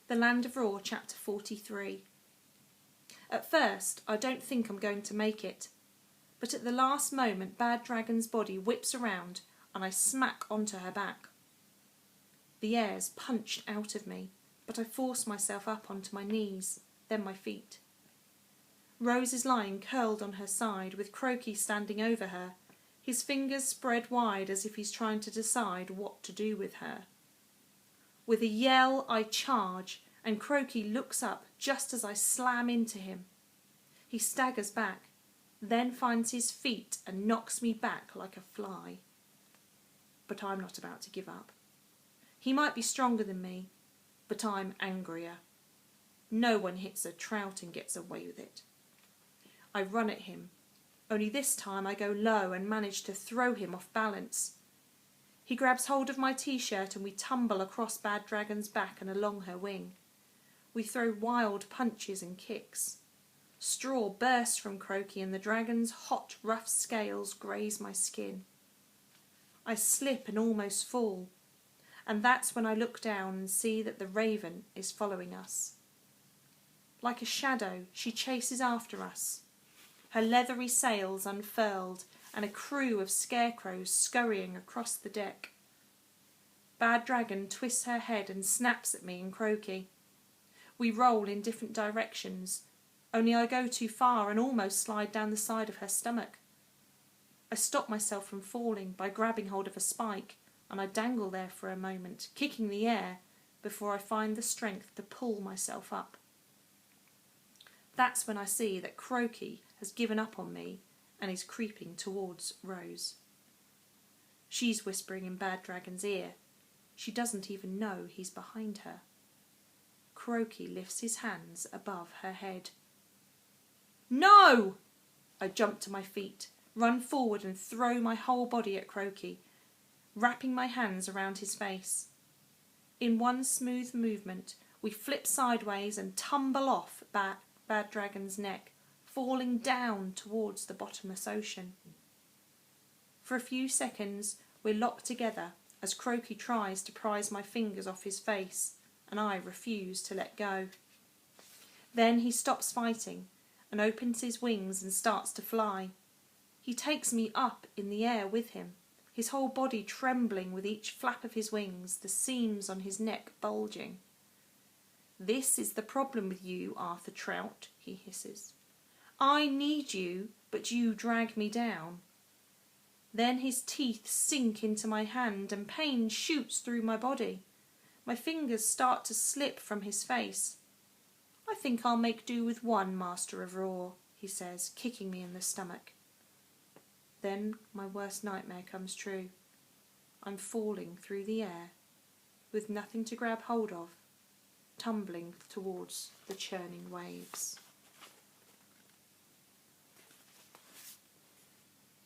The Land of Roar, Chapter 43. At first, I don't think I'm going to make it, but at the last moment Bad Dragon's body whips around and I smack onto her back. The air's punched out of me, but I force myself up onto my knees, then my feet. Rose is lying curled on her side, with Croaky standing over her, his fingers spread wide as if he's trying to decide what to do with her. With a yell, I charge, and Croaky looks up just as I slam into him. He staggers back, then finds his feet and knocks me back like a fly. But I'm not about to give up. He might be stronger than me, but I'm angrier. No one hits a trout and gets away with it. I run at him, only this time I go low and manage to throw him off balance. He grabs hold of my t-shirt and we tumble across Bad Dragon's back and along her wing. We throw wild punches and kicks. Straw bursts from Croaky and the dragon's hot, rough scales graze my skin. I slip and almost fall, and that's when I look down and see that the raven is following us. Like a shadow, she chases after us, her leathery sails unfurled and a crew of scarecrows scurrying across the deck. Bad Dragon twists her head and snaps at me and Croaky. We roll in different directions, only I go too far and almost slide down the side of her stomach. I stop myself from falling by grabbing hold of a spike, and I dangle there for a moment, kicking the air, before I find the strength to pull myself up. That's when I see that Croaky has given up on me and is creeping towards Rose. She's whispering in Bad Dragon's ear. She doesn't even know he's behind her. Croaky lifts his hands above her head. No! I jump to my feet, run forward and throw my whole body at Croaky, wrapping my hands around his face. In one smooth movement, we flip sideways and tumble off Bad Dragon's neck, falling down towards the bottomless ocean. For a few seconds, we're locked together as Croaky tries to prise my fingers off his face, and I refuse to let go. Then he stops fighting and opens his wings and starts to fly. He takes me up in the air with him, his whole body trembling with each flap of his wings, the seams on his neck bulging. "This is the problem with you, Arthur Trout," he hisses. "I need you, but you drag me down." Then his teeth sink into my hand and pain shoots through my body. My fingers start to slip from his face. "I think I'll make do with one, Master of Roar," he says, kicking me in the stomach. Then my worst nightmare comes true. I'm falling through the air, with nothing to grab hold of, tumbling towards the churning waves.